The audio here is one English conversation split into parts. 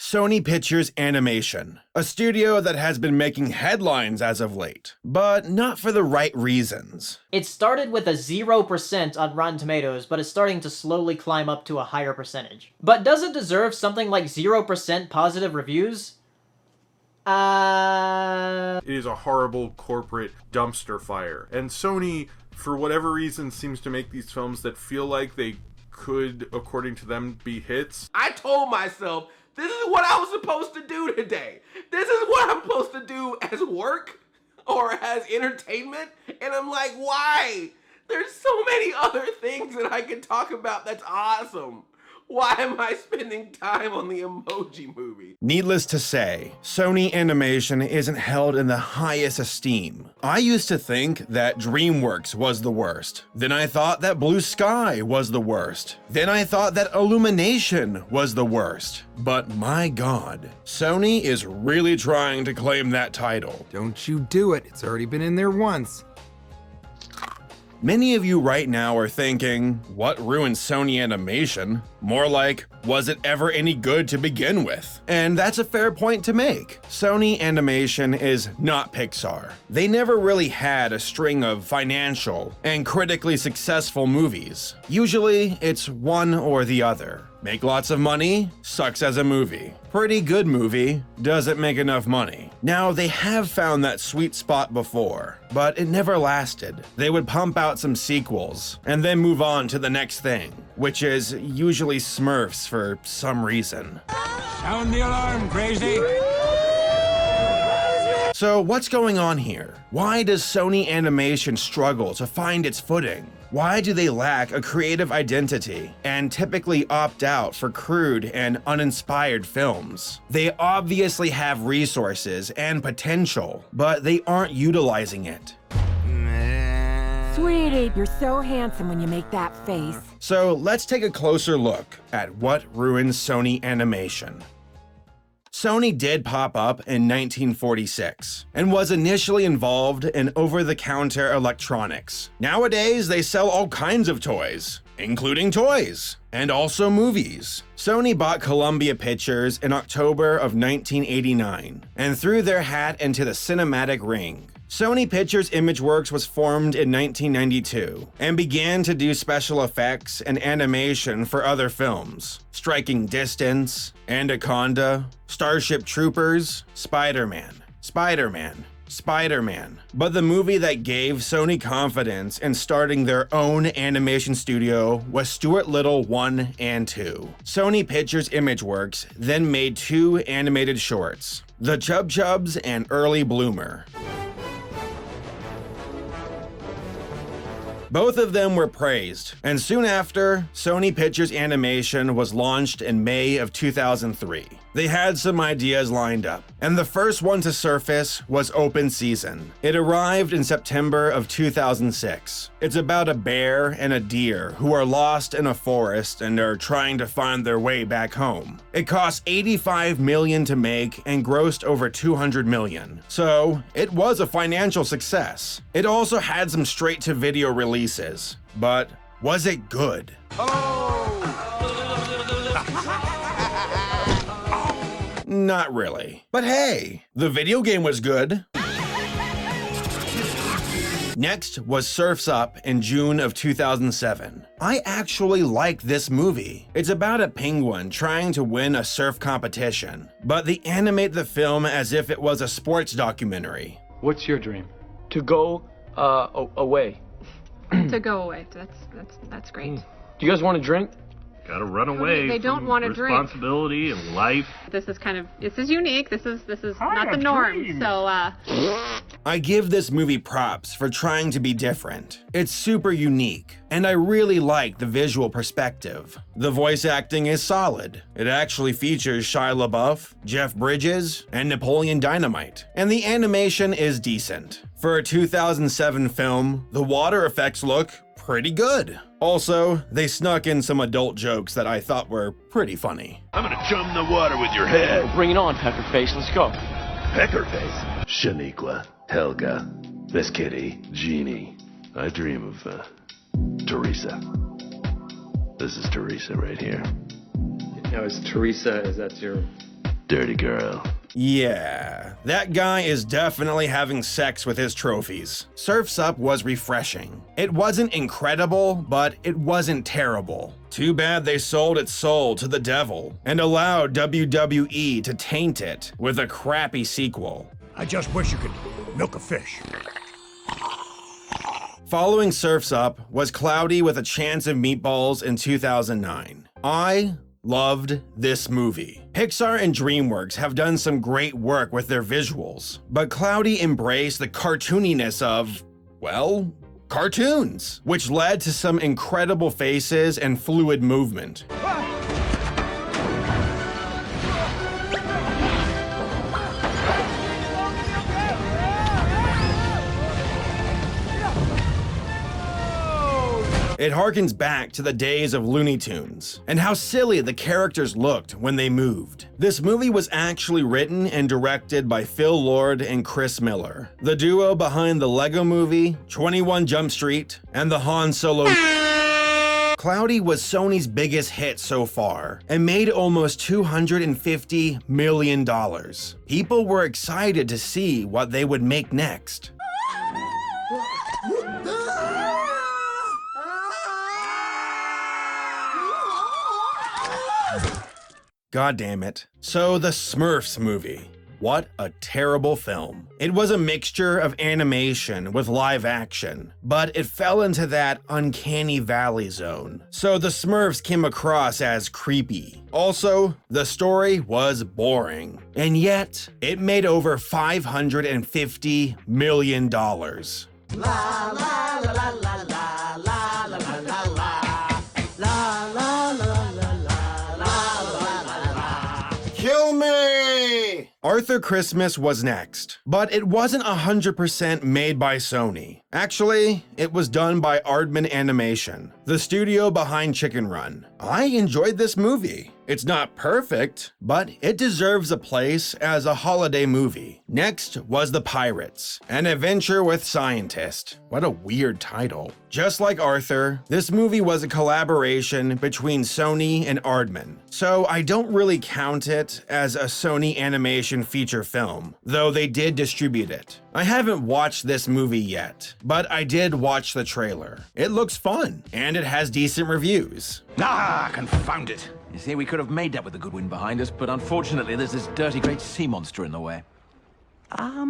Sony Pictures Animation, a studio that has been making headlines as of late, but not for the right reasons. It started with a 0% on Rotten Tomatoes, but is starting to slowly climb up to a higher percentage. But does it deserve something like 0% positive reviews? It is a horrible corporate dumpster fire. And Sony, for whatever reason, seems to make these films that feel like they could, according to them, be hits. I told myself, this is what I was supposed to do today. This is what I'm supposed to do as work or as entertainment. And I'm like, why? There's so many other things that I can talk about that's awesome. Why am I spending time on the Emoji Movie? Needless to say, Sony Animation isn't held in the highest esteem. I used to think that DreamWorks was the worst. Then I thought that Blue Sky was the worst. Then I thought that Illumination was the worst. But my God, Sony is really trying to claim that title. Don't you do it, it's already been in there once. Many of you right now are thinking, what ruined Sony Animation? More like, was it ever any good to begin with? And that's a fair point to make. Sony Animation is not Pixar. They never really had a string of financial and critically successful movies. Usually, it's one or the other. Make lots of money, sucks as a movie. Pretty good movie, doesn't make enough money. Now, they have found that sweet spot before, but it never lasted. They would pump out some sequels, and then move on to the next thing, which is usually Smurfs for some reason. Sound the alarm, crazy! So what's going on here? Why does Sony Animation struggle to find its footing? Why do they lack a creative identity and typically opt out for crude and uninspired films? They obviously have resources and potential, but they aren't utilizing it. Sweetie, you're so handsome when you make that face. So let's take a closer look at what ruined Sony Animation. Sony did pop up in 1946 and was initially involved in over-the-counter electronics. Nowadays, they sell all kinds of toys, including toys, and also movies. Sony bought Columbia Pictures in October of 1989 and threw their hat into the cinematic ring. Sony Pictures Imageworks was formed in 1992 and began to do special effects and animation for other films: Striking Distance, Anaconda, Starship Troopers, Spider-Man. But the movie that gave Sony confidence in starting their own animation studio was Stuart Little 1 and 2. Sony Pictures Imageworks then made two animated shorts, The Chub Chubs and Early Bloomer. Both of them were praised, and soon after, Sony Pictures Animation was launched in May of 2003. They had some ideas lined up, and the first one to surface was Open Season. It arrived in September of 2006. It's about a bear and a deer who are lost in a forest and are trying to find their way back home. It cost $85 million to make and grossed over $200 million. So, it was a financial success. It also had some straight-to-video releases, but was it good? Not really. But hey, the video game was good. Next was Surf's Up in June of 2007. I actually liked this movie. It's about a penguin trying to win a surf competition, but they animate the film as if it was a sports documentary. What's your dream? To go away. To go away. That's great. Do you guys want to drink? Gotta run away. They don't want to drink. Responsibility and life. This is unique. This is not the norm. So I give this movie props for trying to be different. It's super unique, and I really like the visual perspective. The voice acting is solid. It actually features Shia LaBeouf, Jeff Bridges, and Napoleon Dynamite, and the animation is decent. For a 2007 film, the water effects look pretty good. Also, they snuck in some adult jokes that I thought were pretty funny. I'm gonna jump in the water with your head. Bring it on, Peckerface. Let's go. Peckerface? Shaniqua, Helga, Miss Kitty, Jeannie. I dream of, Teresa. This is Teresa right here. Now, is Teresa, is that your Dirty girl. Yeah, that guy is definitely having sex with his trophies. Surf's Up was refreshing. It wasn't incredible, but it wasn't terrible. Too bad they sold its soul to the devil and allowed WWE to taint it with a crappy sequel. I just wish you could milk a fish. Following Surf's Up was Cloudy with a Chance of Meatballs in 2009. I loved this movie. Pixar and DreamWorks have done some great work with their visuals, but Cloudy embraced the cartooniness of, well, cartoons, which led to some incredible faces and fluid movement. It harkens back to the days of Looney Tunes, and how silly the characters looked when they moved. This movie was actually written and directed by Phil Lord and Chris Miller, the duo behind the Lego Movie, 21 Jump Street, and the Han Solo. Cloudy was Sony's biggest hit so far, and made almost $250 million. People were excited to see what they would make next. God damn it. So the Smurfs movie. What a terrible film. It was a mixture of animation with live action, but it fell into that uncanny valley zone. So the Smurfs came across as creepy. Also, the story was boring. And yet, it made over $550 million. La, la, la, la, la, la, la, la, la, la, la. Kill me! Arthur Christmas was next, but it wasn't 100% made by Sony. Actually, it was done by Aardman Animation, the studio behind Chicken Run. I enjoyed this movie. It's not perfect, but it deserves a place as a holiday movie. Next was The Pirates, an adventure with scientists. What a weird title. Just like Arthur, this movie was a collaboration between Sony and Aardman, so I don't really count it as a Sony Animation feature film, though they did distribute it. I haven't watched this movie yet, but I did watch the trailer. It looks fun, and it has decent reviews. Ah, confound it. You see, we could have made that with the good wind behind us, but unfortunately there's this dirty great sea monster in the way. I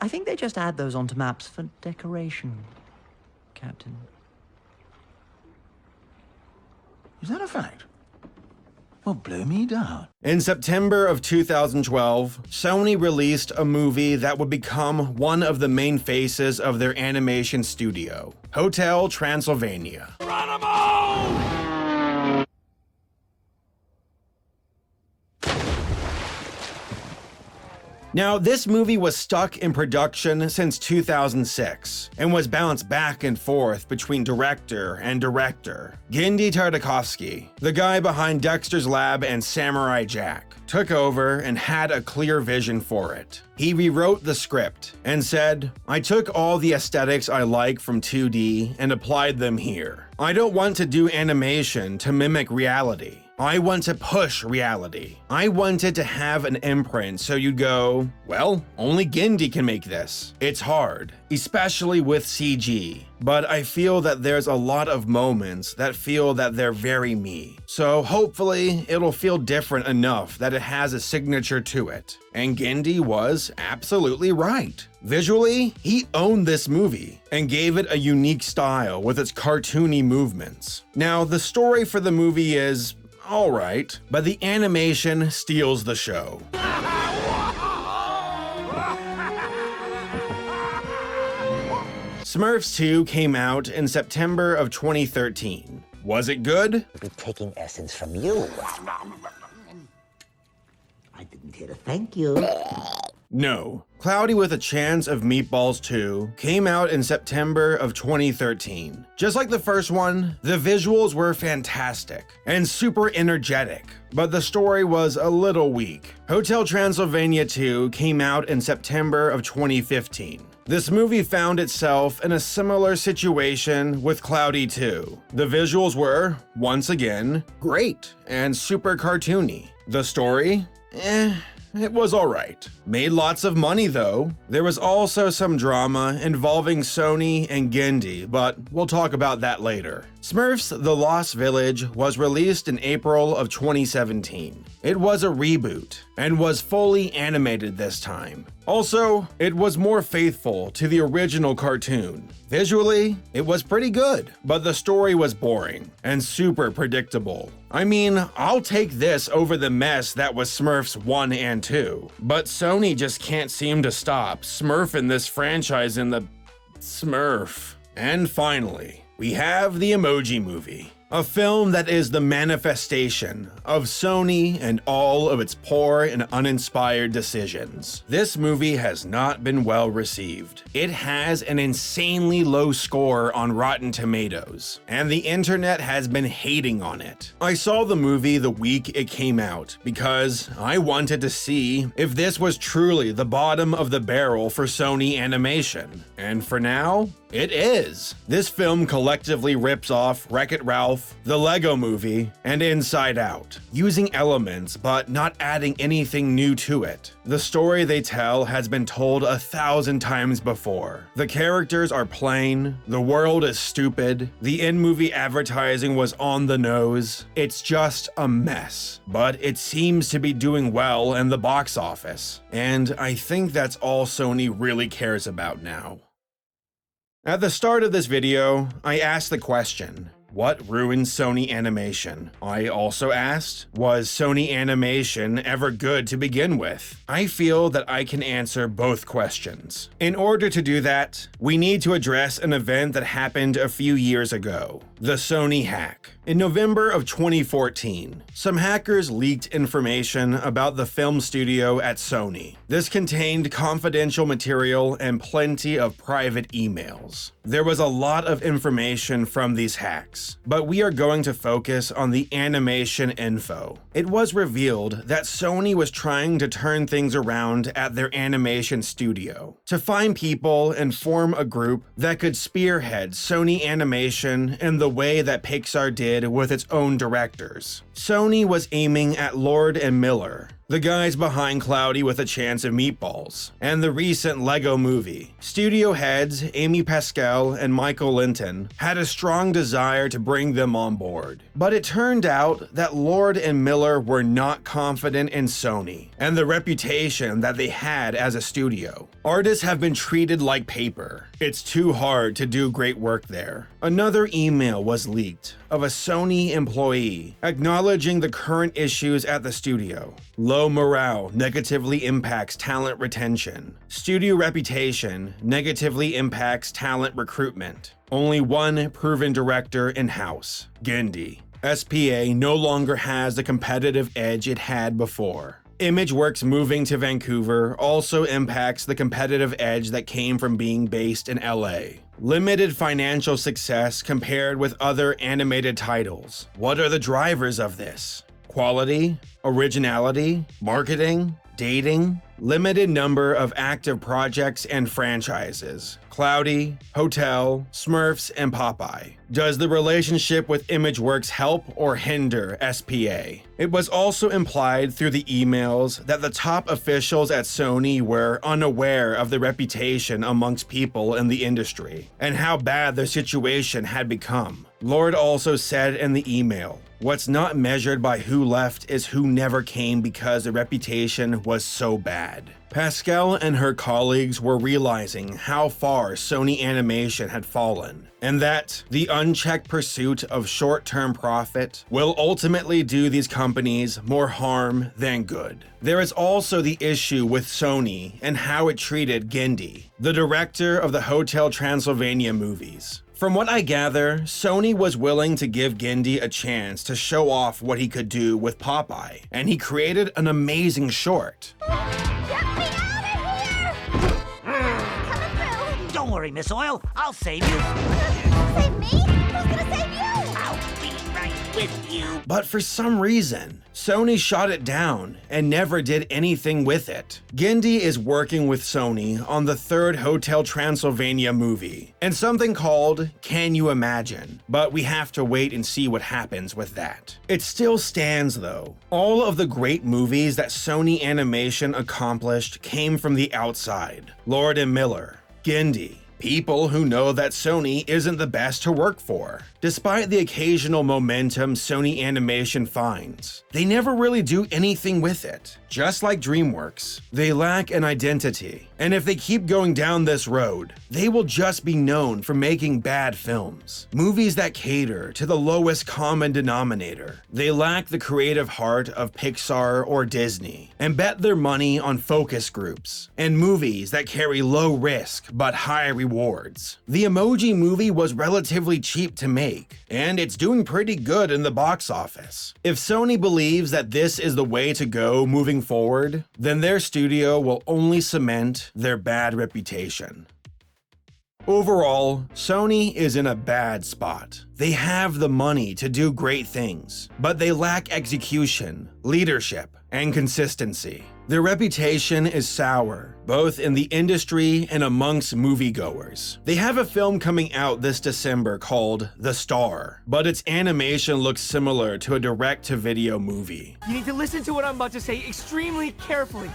think they just add those onto maps for decoration, Captain. Is that a fact? Well, blow me down. In September of 2012, Sony released a movie that would become one of the main faces of their animation studio, Hotel Transylvania. Now, this movie was stuck in production since 2006 and was bounced back and forth between director and director. Genndy Tartakovsky, the guy behind Dexter's Lab and Samurai Jack, took over and had a clear vision for it. He rewrote the script and said, "I took all the aesthetics I like from 2D and applied them here. I don't want to do animation to mimic reality. I want to push reality. I wanted to have an imprint so you'd go, well, only Genndy can make this. It's hard, especially with CG. But I feel that there's a lot of moments that feel that they're very me. So hopefully it'll feel different enough that it has a signature to it." And Genndy was absolutely right. Visually, he owned this movie and gave it a unique style with its cartoony movements. Now, the story for the movie is alright, but the animation steals the show. Smurfs 2 came out in September of 2013. Was it good? We're taking essence from you. I didn't hear a thank you. No. Cloudy with a Chance of Meatballs 2 came out in September of 2013. Just like the first one, the visuals were fantastic and super energetic, but the story was a little weak. Hotel Transylvania 2 came out in September of 2015. This movie found itself in a similar situation with Cloudy 2. The visuals were, once again, great and super cartoony. The story? It was alright. Made lots of money though. There was also some drama involving Sony and Gendy, but we'll talk about that later. Smurfs: The Lost Village was released in April of 2017. It was a reboot and was fully animated this time. Also, it was more faithful to the original cartoon. Visually, it was pretty good, but the story was boring and super predictable. I mean, I'll take this over the mess that was Smurfs 1 and 2, but Sony just can't seem to stop smurfing this franchise in the Smurf. And finally, we have the Emoji Movie, a film that is the manifestation of Sony and all of its poor and uninspired decisions. This movie has not been well received. It has an insanely low score on Rotten Tomatoes, and the internet has been hating on it. I saw the movie the week it came out because I wanted to see if this was truly the bottom of the barrel for Sony Animation, and for now, it is. This film collectively rips off Wreck-It Ralph, The Lego Movie, and Inside Out, using elements but not adding anything new to it. The story they tell has been told 1,000 times before. The characters are plain, the world is stupid, the in-movie advertising was on the nose. It's just a mess, but it seems to be doing well in the box office, and I think that's all Sony really cares about now. At the start of this video, I asked the question, what ruined Sony Animation? I also asked, was Sony Animation ever good to begin with? I feel that I can answer both questions. In order to do that, we need to address an event that happened a few years ago, the Sony hack. In November of 2014, some hackers leaked information about the film studio at Sony. This contained confidential material and plenty of private emails. There was a lot of information from these hacks, but we are going to focus on the animation info. It was revealed that Sony was trying to turn things around at their animation studio, to find people and form a group that could spearhead Sony Animation in the way that Pixar did with its own directors. Sony was aiming at Lord and Miller, the guys behind Cloudy with a Chance of Meatballs, and the recent Lego Movie. Studio heads Amy Pascal and Michael Linton had a strong desire to bring them on board. But it turned out that Lord and Miller were not confident in Sony and the reputation that they had as a studio. Artists have been treated like paper. It's too hard to do great work there. Another email was leaked of a Sony employee acknowledging the current issues at the studio. Low morale negatively impacts talent retention. Studio reputation negatively impacts talent recruitment. Only one proven director in-house, Gendy. SPA no longer has the competitive edge it had before. ImageWorks moving to Vancouver also impacts the competitive edge that came from being based in LA. Limited financial success compared with other animated titles. What are the drivers of this? Quality? Originality? Marketing? Dating? Limited number of active projects and franchises. Cloudy, Hotel, Smurfs, and Popeye. Does the relationship with ImageWorks help or hinder SPA? It was also implied through the emails that the top officials at Sony were unaware of the reputation amongst people in the industry and how bad their situation had become. Lord also said in the email, "What's not measured by who left is who never came because the reputation was so bad." Pascal and her colleagues were realizing how far Sony Animation had fallen, and that the unchecked pursuit of short-term profit will ultimately do these companies more harm than good. There is also the issue with Sony and how it treated Gendy, the director of the Hotel Transylvania movies. From what I gather, Sony was willing to give Gendy a chance to show off what he could do with Popeye, and he created an amazing short. Don't worry, Miss Oil. I'll save you. Save me? Who's gonna save you? I'll be right with you. But for some reason, Sony shot it down and never did anything with it. Gindi is working with Sony on the third Hotel Transylvania movie, and something called Can You Imagine? But we have to wait and see what happens with that. It still stands though. All of the great movies that Sony Animation accomplished came from the outside. Lord and Miller, Gindi, people who know that Sony isn't the best to work for. Despite the occasional momentum Sony Animation finds, they never really do anything with it. Just like DreamWorks, they lack an identity, and if they keep going down this road, they will just be known for making bad films, movies that cater to the lowest common denominator. They lack the creative heart of Pixar or Disney, and bet their money on focus groups, and movies that carry low risk but high rewards. The Emoji Movie was relatively cheap to make, and it's doing pretty good in the box office. If Sony believes that this is the way to go moving forward, then their studio will only cement their bad reputation. Overall, Sony is in a bad spot. They have the money to do great things, but they lack execution, leadership, and consistency. Their reputation is sour, both in the industry and amongst moviegoers. They have a film coming out this December called The Star, but its animation looks similar to a direct-to-video movie. You need to listen to what I'm about to say extremely carefully.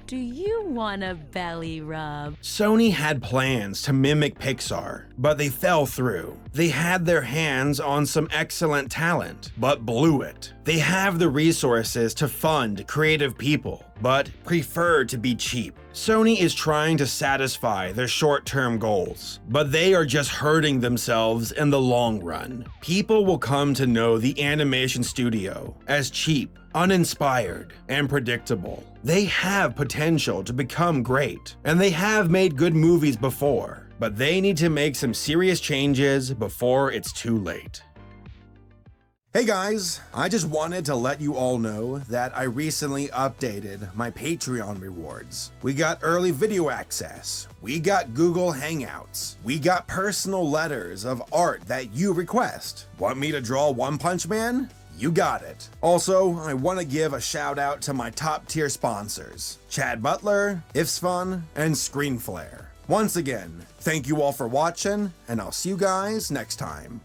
Do you want a belly rub? Sony had plans to mimic Pixar, but they fell through. They had their hands on some excellent talent, but blew it. They have the resources to fund creative people, but prefer to be cheap. Sony is trying to satisfy their short-term goals, but they are just hurting themselves in the long run. People will come to know the animation studio as cheap, uninspired, and predictable. They have potential to become great, and they have made good movies before, but they need to make some serious changes before it's too late. Hey guys, I just wanted to let you all know that I recently updated my Patreon rewards. We got early video access, we got Google Hangouts, we got personal letters of art that you request. Want me to draw One Punch Man? You got it. Also, I want to give a shout out to my top tier sponsors, Chad Butler, Ifs Fun, and Screenflare. Once again, thank you all for watching, and I'll see you guys next time.